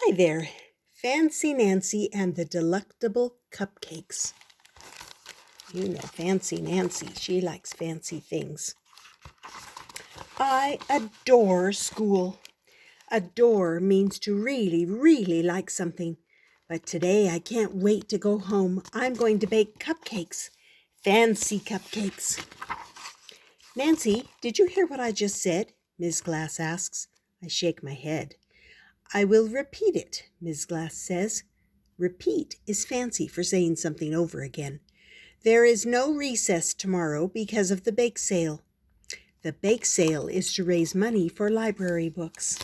Hi there, Fancy Nancy and the Delectable Cupcakes. You know Fancy Nancy, she likes fancy things. I adore school. Adore means to really, really like something. But today I can't wait to go home. I'm going to bake cupcakes. Fancy cupcakes. Nancy, did you hear what I just said? Ms. Glass asks. I shake my head. I will repeat it, Ms. Glass says. Repeat is fancy for saying something over again. There is no recess tomorrow because of the bake sale. The bake sale is to raise money for library books.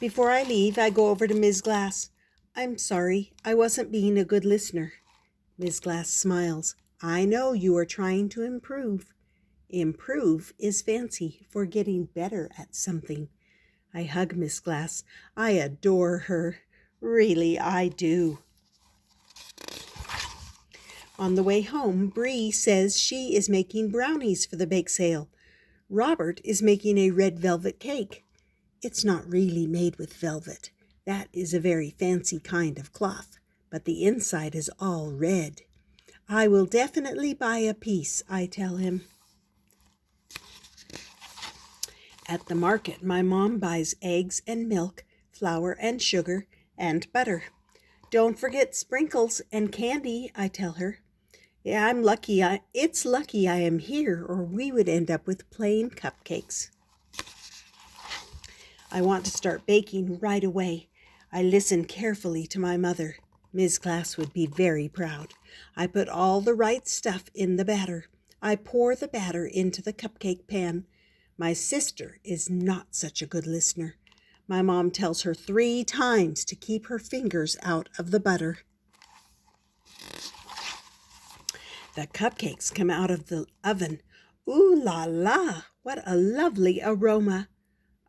Before I leave, I go over to Ms. Glass. I'm sorry, I wasn't being a good listener. Ms. Glass smiles. I know you are trying to improve. Improve is fancy for getting better at something. I hug Miss Glass. I adore her. Really, I do. On the way home, Bree says she is making brownies for the bake sale. Robert is making a red velvet cake. It's not really made with velvet. That is a very fancy kind of cloth, but the inside is all red. I will definitely buy a piece, I tell him. At the market, my mom buys eggs and milk, flour and sugar, and butter. Don't forget sprinkles and candy, I tell her. Yeah, it's lucky I am here, or we would end up with plain cupcakes. I want to start baking right away. I listen carefully to my mother. Ms. Glass would be very proud. I put all the right stuff in the batter. I pour the batter into the cupcake pan. My sister is not such a good listener. My mom tells her 3 times to keep her fingers out of the butter. The cupcakes come out of the oven. Ooh la la, what a lovely aroma.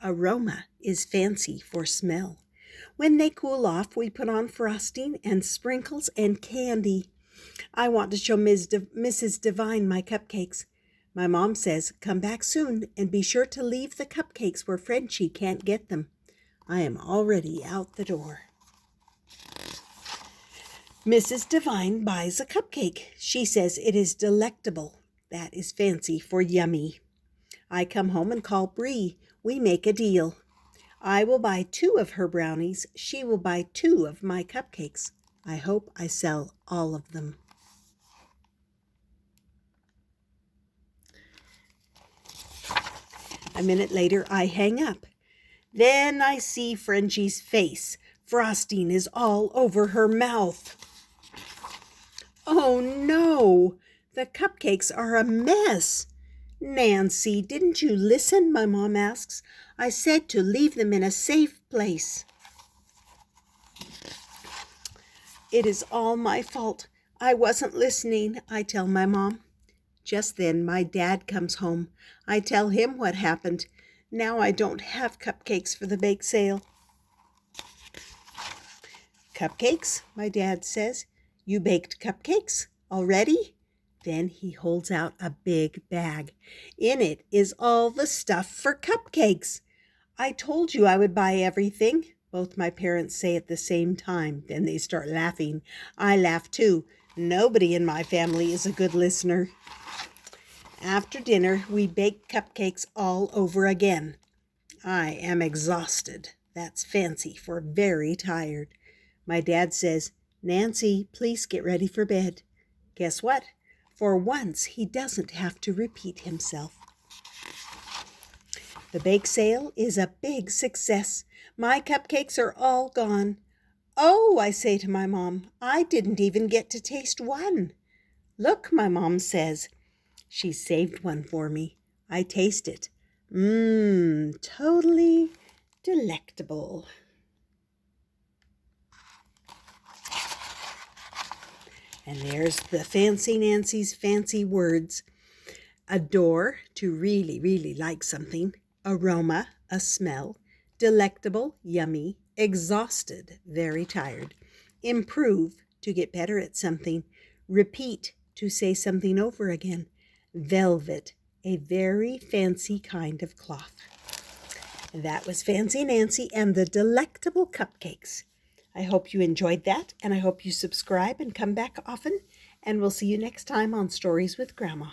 Aroma is fancy for smell. When they cool off, we put on frosting and sprinkles and candy. I want to show Mrs. Devine my cupcakes. My mom says, come back soon and be sure to leave the cupcakes where Frenchie can't get them. I am already out the door. Mrs. Devine buys a cupcake. She says it is delectable. That is fancy for yummy. I come home and call Bree. We make a deal. I will buy 2 of her brownies. She will buy 2 of my cupcakes. I hope I sell all of them. A minute later, I hang up. Then I see Frenchie's face. Frosting is all over her mouth. Oh no, the cupcakes are a mess. Nancy, didn't you listen? My mom asks. I said to leave them in a safe place. It is all my fault. I wasn't listening, I tell my mom. Just then, my dad comes home. I tell him what happened. Now I don't have cupcakes for the bake sale. Cupcakes, my dad says. You baked cupcakes already? Then he holds out a big bag. In it is all the stuff for cupcakes. I told you I would buy everything. Both my parents say at the same time. Then they start laughing. I laugh too. Nobody in my family is a good listener. After dinner, we bake cupcakes all over again. I am exhausted. That's fancy for very tired. My dad says, Nancy, please get ready for bed. Guess what? For once, he doesn't have to repeat himself. The bake sale is a big success. My cupcakes are all gone. Oh, I say to my mom, I didn't even get to taste one. Look, my mom says. She saved one for me. I taste it. Totally delectable. And there's the Fancy Nancy's fancy words. Adore, to really, really like something. Aroma, a smell. Delectable, yummy. Exhausted, very tired. Improve, to get better at something. Repeat, to say something over again. Velvet, a very fancy kind of cloth. That was Fancy Nancy and the Delectable Cupcakes. I hope you enjoyed that, and I hope you subscribe and come back often, and we'll see you next time on Stories with Grandma.